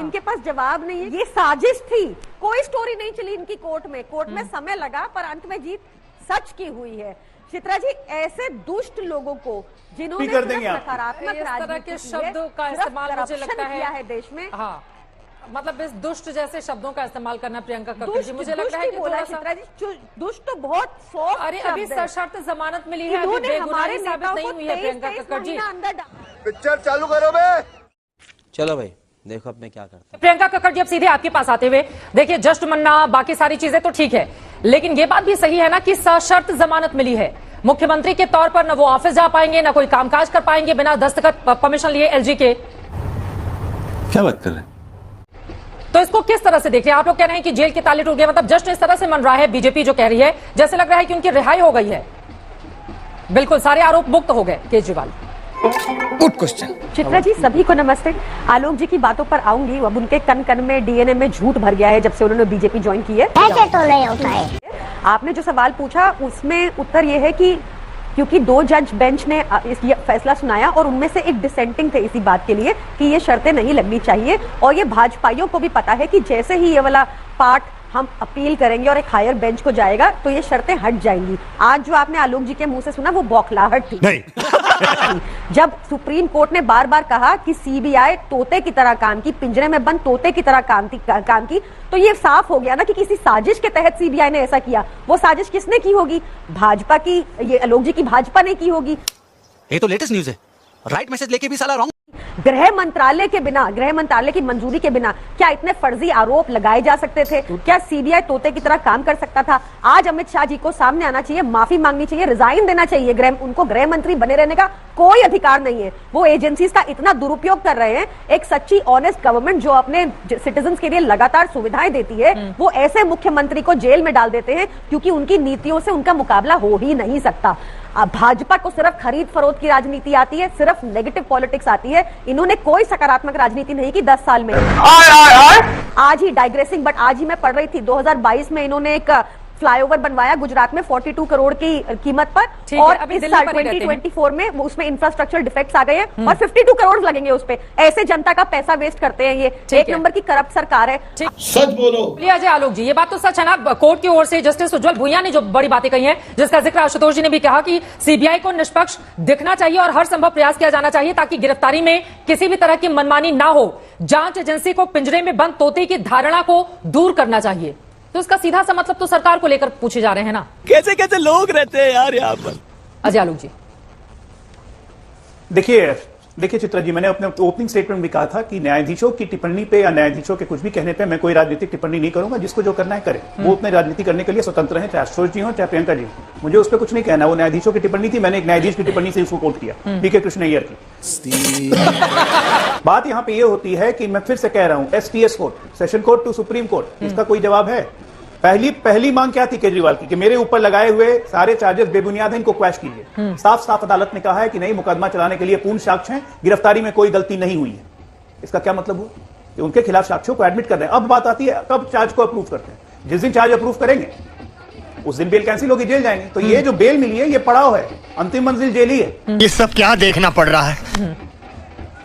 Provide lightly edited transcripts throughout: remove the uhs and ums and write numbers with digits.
इनके पास जवाब नहीं है। ये साजिश थी, कोई स्टोरी नहीं चली इनकी कोर्ट में समय लगा, पर अंत में जीत सच की हुई है। चित्रा जी, ऐसे दुष्ट लोगों को जिन्होंने नकारात्मक राजनीति के शब्दों का इस्तेमाल मुझे लगता है देश में, हाँ, मतलब इस दुष्ट जैसे शब्दों का इस्तेमाल करना प्रियंका कक्कड़ जी, मुझे लगता है कि थोड़ा सा दुष्ट तो बहुत सॉफ्ट। अरे अभी सशर्त जमानत मिली है, अभी बेगुनाही साबित नहीं हुई है प्रियंका कक्कड़ जी। पिक्चर चालू करो बे। चलो भाई, देखो अब मैं क्या करता हूं। प्रियंका कक्कड़ जी, अब सीधे आपके पास आते हुए, देखिए जस्ट मन्ना बाकी सारी चीजें तो ठीक है, लेकिन ये बात भी सही है ना कि सशर्त जमानत मिली है। मुख्यमंत्री के तौर पर न वो ऑफिस जा पाएंगे, न कोई कामकाज कर पाएंगे बिना दस्तखत परमिशन लिए एलजी के। क्या बात कर रहे हैं? तो इसको किस तरह से देखिए? आप लोग कह रहे हैं कि जेल के ताले टूट गए, मतलब जस्ट इस तरह से मन रहा है बीजेपी जो कह रही है, जैसे लग रहा है कि उनकी रिहाई हो गई है, बिल्कुल सारे आरोप मुक्त हो गए केजरीवाल। Good question. चित्रा जी, सभी को नमस्ते। आलोक जी की बातों पर आऊंगी। अब उनके कन कन में डीएनए में झूठ भर गया है जब से उन्होंने बीजेपी ज्वाइन की है। ऐसे तो नहीं होता है। आपने जो सवाल पूछा उसमें उत्तर यह है कि क्योंकि 2 जज बेंच ने ये फैसला सुनाया और उनमें से एक डिसेंटिंग थे इसी बात के लिए कि ये शर्तें नहीं लगनी चाहिए, और ये भाजपाइयों को भी पता है कि जैसे ही ये वाला पार्ट हम अपील करेंगे और एक हायर बेंच को जाएगा तो ये शर्तें हट जाएंगी। आज जो आपने आलोक जी के मुंह से सुना वो बौखलाहट थी नहीं। जब सुप्रीम कोर्ट ने बार बार कहा कि सीबीआई तोते की तरह काम की, पिंजरे में बंद तोते की तरह काम की, तो ये साफ हो गया ना कि किसी साजिश के तहत सीबीआई ने ऐसा किया। वो साजिश किसने की होगी? भाजपा की, ये आलोक जी की भाजपा ने की होगी। ये तो लेटेस्ट न्यूज है, राइट मैसेज लेके भी साला रॉन्ग। गृह मंत्रालय के बिना, गृह मंत्रालय की मंजूरी के बिना क्या इतने फर्जी आरोप लगाए जा सकते थे? क्या सीबीआई तोते की तरह काम कर सकता था? आज अमित शाह जी को सामने आना चाहिए, माफी मांगनी चाहिए, रिजाइन देना चाहिए। उनको गृह मंत्री बने रहने का कोई अधिकार नहीं है। वो एजेंसीज का इतना दुरुपयोग कर रहे हैं। एक सच्ची ऑनेस्ट गवर्नमेंट जो अपने सिटीजन्स के लिए लगातार सुविधाएं देती है, वो ऐसे मुख्यमंत्री को जेल में डाल देते हैं क्योंकि उनकी नीतियों से उनका मुकाबला हो ही नहीं सकता। भाजपा को सिर्फ खरीद फरोख्त की राजनीति आती है, सिर्फ नेगेटिव पॉलिटिक्स आती है। इन्होंने कोई सकारात्मक राजनीति नहीं की 10 साल में। आज ही डाइग्रेसिंग, बट आज ही मैं पढ़ रही थी 2022 में इन्होंने एक फ्लाईओवर बनवाया गुजरात में 42 करोड़ की कीमत पर, और इस साल 2024 में उसमें इंफ्रास्ट्रक्चर डिफेक्ट्स आ गए हैं और 52 करोड़ लगेंगे उस पे। ऐसे जनता का पैसा वेस्ट करते हैं ये। एक नंबर की करप्ट सरकार है। सच बोलो। अजय आलोक जी, ये बात तो सच है ना? कोर्ट की ओर से जस्टिस उज्जवल भुइयां ने जो बड़ी बातें कही हैं, जिसका जिक्र आशुतोष जी ने भी कहा कि सीबीआई को निष्पक्ष दिखना चाहिए और हर संभव प्रयास किया जाना चाहिए ताकि गिरफ्तारी में किसी भी तरह की मनमानी ना हो। जांच एजेंसी को पिंजरे में बंद तोते की धारणा को दूर करना चाहिए। तो इसका सीधा सा मतलब तो सरकार को लेकर पूछे जा रहे हैं ना? कैसे कैसे लोग रहते हैं यार यहाँ पर। अजय आलोक जी, देखिए चित्रा जी, मैंने अपने ओपनिंग स्टेटमेंट में कहा था कि न्यायाधीशों की टिप्पणी पे या न्यायाधीशों के कुछ भी कहने पे मैं कोई राजनीतिक टिप्पणी नहीं करूंगा। जिसको जो करना है करे, वो अपने राजनीति करने के लिए स्वतंत्र है, चाहे आशुतोष जी हो चाहे प्रियंका जी। मुझे उस पर कुछ नहीं कहना। वो न्यायाधीशों की टिप्पणी थी, मैंने एक न्यायाधीश की टिप्पणी से उसको कोट किया, पीके कृष्णैयर की। बात यहाँ पे ये होती है कि मैं फिर से कह रहा हूं, STS court, session court to supreme court, इसका कोई जवाब है? पहली मांग क्या थी केजरीवाल की कि मेरे ऊपर लगाए हुए सारे चार्जेस बेबुनियाद हैं, इनको क्वैश कीजिए। साफ साफ अदालत ने कहा है कि नहीं, मुकदमा चलाने के लिए पूर्ण साक्ष्य हैं, गिरफ्तारी में कोई गलती नहीं हुई है। इसका क्या मतलब हुआ? कि उनके खिलाफ साक्ष्यों को एडमिट कर रहे हैं। अब बात आती है कब चार्ज को अप्रूव करते हैं। जिस दिन चार्ज अप्रूव करेंगे उस दिन बेल कैंसिल होगी, जेल जाएंगे। तो ये जो बेल मिली है ये पड़ाव है, अंतिम मंजिल जेल ही है। ये सब क्या देखना पड़ रहा है?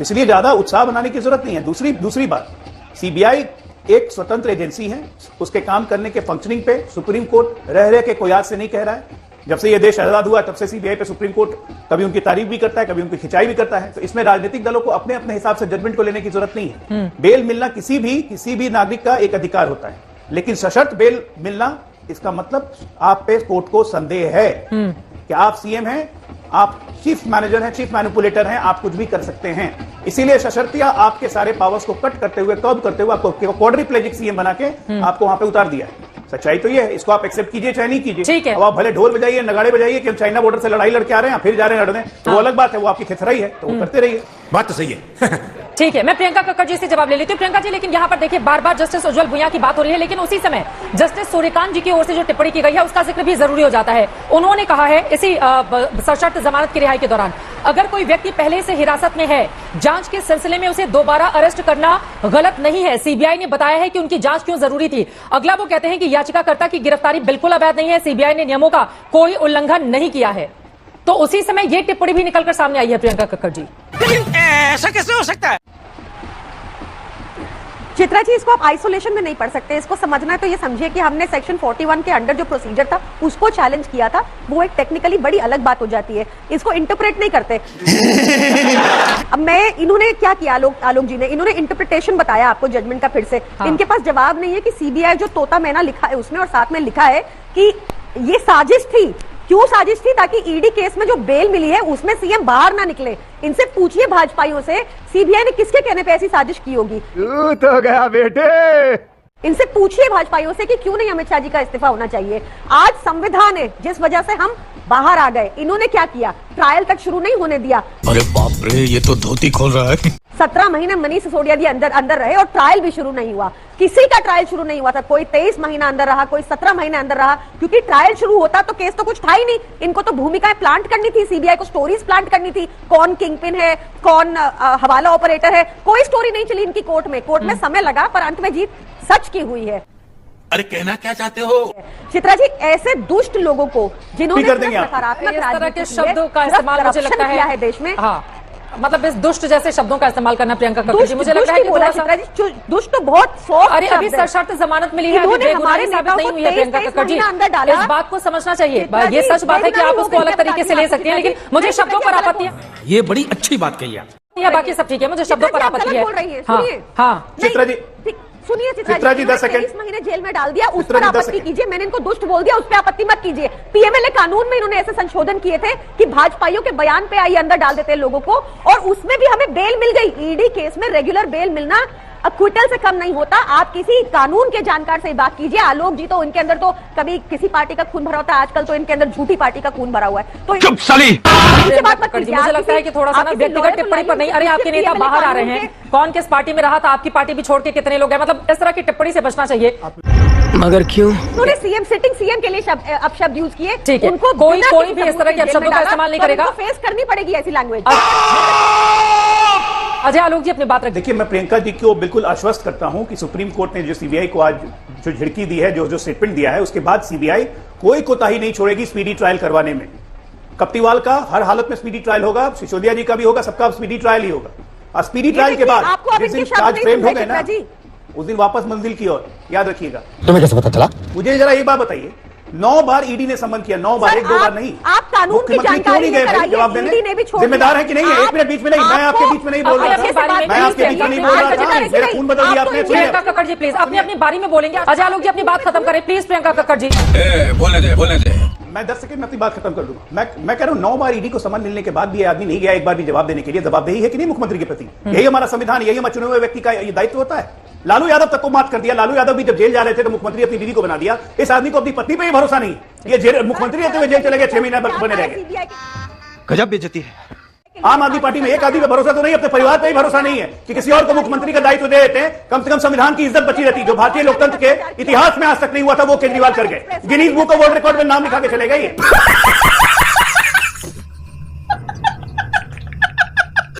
इसलिए ज्यादा उत्साह बनाने की जरूरत नहीं है। दूसरी बात, सीबीआई एक स्वतंत्र एजेंसी है, उसके काम करने के फंक्शनिंग पे सुप्रीम कोर्ट रह के कोई आज से नहीं कह रहा है। जब से ये देश आजाद हुआ तब से सीबीआई पे सुप्रीम कोर्ट कभी उनकी तारीफ भी करता है, कभी उनकी खिंचाई भी करता है। तो इसमें राजनीतिक दलों को अपने अपने हिसाब से जजमेंट को लेने की जरूरत नहीं है। बेल मिलना किसी भी नागरिक का एक अधिकार होता है, लेकिन सशर्त बेल मिलना, इसका मतलब आप पे कोर्ट को संदेह है कि आप सीएम हैं, आप चीफ मैनेजर हैं, चीफ मैनिपुलेटर हैं, आप कुछ भी कर सकते हैं। इसीलिए सशर्तिया आपके सारे पावर्स को कट करते हुए, कर्ब करते हुए आपको क्वाड्रिप्लेजिक सीएम बना के आपको वहां पे उतार दिया है। सच्चाई तो ये है, इसको आप एक्सेप्ट कीजिए चाहे नहीं कीजिए। ठीक है। अब आप भले ढोल बजाइए, नगाड़े बजाइए कि हम चाइना बॉर्डर से लड़ाई लड़के आ रहे हैं, फिर जा रहे हैं लड़ने, तो वो अलग बात है, वो आपकी थेथराई है, तो वो करते रहिए। बात तो सही है। ठीक है, मैं प्रियंका कक्कड़ जी से जवाब ले लेती हूँ। प्रियंका जी, लेकिन यहाँ पर देखिए बार बार जस्टिस उज्जवल भुइयां की बात हो रही है, लेकिन उसी समय जस्टिस सूर्यकांत जी की ओर से जो टिप्पणी की गई है उसका जिक्र भी जरूरी हो जाता है। उन्होंने कहा है इसी सशर्त जमानत की रिहाई के दौरान, अगर कोई व्यक्ति पहले से हिरासत में है, जांच के सिलसिले में उसे दोबारा अरेस्ट करना गलत नहीं है। सीबीआई ने बताया है कि उनकी जांच क्यों जरूरी थी। अगला वो कहते हैं कि याचिकाकर्ता की गिरफ्तारी बिल्कुल अवैध नहीं है, सीबीआई ने नियमों का कोई उल्लंघन नहीं किया है। तो उसी समय ये टिप्पणी भी निकलकर सामने आई है प्रियंका कक्कड़ जी। ऐसा कैसे हो सकता है? चित्रा जी, इसको आप आइसोलेशन में नहीं पढ़ सकते। इसको समझना है तो ये समझिए कि हमने सेक्शन 41 के अंडर जो प्रोसीजर था उसको चैलेंज किया था। वो एक टेक्निकली बड़ी अलग बात हो जाती है, इसको इंटरप्रेट नहीं करते। अब इन्होंने क्या किया, आलोक जी ने, इन्होंने इंटरप्रिटेशन बताया आपको जजमेंट का फिर से। इनके पास जवाब नहीं है कि सीबीआई जो तोता मैना लिखा है उसमें, और साथ में लिखा है कि ये साजिश थी। क्यों साजिश थी? ताकि ईडी केस में जो बेल मिली है उसमें सीएम बाहर ना निकले। इनसे पूछिए भाजपाइयों से, सीबीआई ने किसके कहने पे ऐसी साजिश की होगी? तो गया बेटे। इनसे पूछिए भाजपाइयों से कि क्यों नहीं अमित शाह जी का इस्तीफा होना चाहिए। आज संविधान है जिस वजह से हम बाहर आ गए, इन्होंने क्या किया? ट्रायल तक शुरू नहीं होने दिया। अरे बाप रे, ये तो धोती खोल रहा है। 17 महीने मनीष सिसोदिया जी अंदर रहे और ट्रायल भी शुरू नहीं हुआ। किसी का ट्रायल शुरू नहीं हुआ था। कोई 23 महीना अंदर रहा, कोई 17 महीने अंदर रहा, क्योंकि ट्रायल शुरू होता तो केस तो कुछ था ही नहीं। इनको तो भूमिकाएं प्लांट करनी थी, सीबीआई को स्टोरीज प्लांट करनी थी। कौन किंगपिन है, कौन हवाला ऑपरेटर है, कोई स्टोरी नहीं चली इनकी कोर्ट में। कोर्ट में समय लगा पर अंत में जीत सच की हुई है। अरे कहना क्या चाहते हो? चित्रा जी, ऐसे दुष्ट लोगों को जिन्होंने कर देंगे आप। सकारात्मक इस तरह के राजनीति की है, शब्दों का इस्तेमाल मुझे corruption लगता किया है देश में। हाँ, मतलब इस दुष्ट जैसे शब्दों का इस्तेमाल करना प्रियंका कक्कड़ जी, मुझे लगता है कि बोला थोड़ा सा। चित्रा जी, दुष्ट तो बहुत सॉफ्ट। अरे अभी सशर्त जमानत मिली है, अभी इन्होंने बेगुनाही हमारे साबित नेताओं नहीं को हुई है प्रियंका 23 कक्कड़ जी। महीना अंदर डाला। इस बात को समझना चाहिए। चित्रा जी, ये सच बात है कि आप बेगुनाही उसको हो अलग गई तरीके से ले सकती हैं, लेकिन मुझे शब्दों पर आपत्ति है। ये बड़ी अच्छी बात कही आप। बाकी सब ठीक है, मुझे शब्दों पर आपत्ति है। बोल रही है, हाँ सुनिए। हाँ, चित्रा जी, सुनिए चित्रा जी, 10 सेकंड। 23 महीने जेल में डाल दिया, उस चित्रा पर जी, 10 आपत्ति सेकंड। कीजिए। मैंने इनको दुष्ट बोल दिया, उस पर आपत्ति मत कीजिए। पीएमएलए कानून में इन्होंने ऐसे संशोधन किए थे कि भाजपाइयों के बयान पे आइए अंदर डाल देते हैं लोगों को, और उसमें भी हमें बेल मिल गई। ईडी केस में रेगुलर बेल मिलना अक्विटल से कम नहीं होता। आप किसी कानून के जानकार से बात कीजिए। आलोक जी तो उनके अंदर तो कभी किसी पार्टी का खून भरा होता है, आजकल तो इनके अंदर झूठी पार्टी का खून भरा हुआ है। तो चुप साली। मुझे लगता है कि थोड़ा सा ना व्यक्तिगत टिप्पणी पर नहीं। अरे आपके नेता बाहर आ रहे हैं, कौन किस पार्टी में रहा था, आपकी पार्टी भी छोड़ के कितने लोग हैं, मतलब इस तरह की टिप्पणी से बचना चाहिए। मगर क्यों? उन्होंने सिटिंग सीएम के लिए अपशब्द यूज किए। ठीक है, उनको कोई बिना कोई किसी भी इस तरह के सबूत अपशब्दों का जेल में इस्तेमाल नहीं डाला, करेगा। तो फेस करनी पड़ेगी ऐसी लैंग्वेज। अजय आलोक जी अपनी बात रखिए। देखिए, मैं प्रियंका जी को बिल्कुल आश्वस्त करता हूं कि सुप्रीम कोर्ट ने जो सीबीआई को आज जो झिड़की दी है, जो स्टेटमेंट दिया है, उसके बाद सीबीआई कोई कोताही नहीं छोड़ेगी स्पीडी ट्रायल करवाने में। कप्तीवाल का हर हालत में स्पीडी ट्रायल होगा, सिसोदिया जी का भी होगा, सबका स्पीडी ट्रायल ही होगा। और स्पीडी ट्रायल के बाद आपको अब जिस दिन इनके शब्द चार्ज नहीं फ्रेम हो सुन गए रहे ना, चित्रा जी। उस दिन वापस मंजिल की ओर, याद रखिएगा। तुम्हें कैसे पता चला? मुझे जरा एक बात बताइए, 9 बार ईडी ने समन किया, 9 बार, सर, 1-2 बार नहीं। आप कानून की मुख्यमंत्री क्यों जानकारी नहीं गए लेकर भाई आइए, जवाब ईडी ने भी देने? छोड़ जिम्मेदार दिया। है कि नहीं है? 1 मिनट बीच में नहीं, मैं आपके बीच में नहीं बोल रहा था। मैं आपके बीच में नहीं बोल रहा था। मेरा खून बदल दिया आपने। प्रियंका कक्कड़ जी प्लीज अपनी अपनी बारी में बोलेंगे। अजय आलोक जी अपनी बात खत्म करें प्लीज। प्रियंका कक्कड़ जी बोलने दे। मैं 10 सेकंड में अपनी बात खत्म कर दूंगा। मैं कह रहा हूं 9 बार ईडी को समन मिलने के बाद भी ये आदमी नहीं गया एक बार भी जवाब देने के लिए। जवाबदेही है कि नहीं मुख्यमंत्री के प्रति? यही हमारा संविधान, यही हमारे चुने हुए व्यक्ति का ये दायित्व होता है। लालू यादव तक को मात कर दिया। लालू यादव भी जब जेल जा रहे थे तो मुख्यमंत्री अपनी बीवी को बना दिया। इस आदमी को अपनी पत्नी पे ही भरोसा नहीं। ये जेल मुख्यमंत्री रहते हुए जेल चले गए, 6 महीने बने रह गए। गजब बेइज्जती है। आम आदमी पार्टी में एक आदमी पे भरोसा तो नहीं, अपने परिवार पे ही भरोसा नहीं है कि किसी और को मुख्यमंत्री का दायित्व दे देते हैं। कम से कम संविधान की इज्जत बची रहती। जो भारतीय लोकतंत्र के इतिहास में आज तक नहीं हुआ था वो केजरीवाल कर गए। Guinness book of world record में नाम लिखा के चले गए।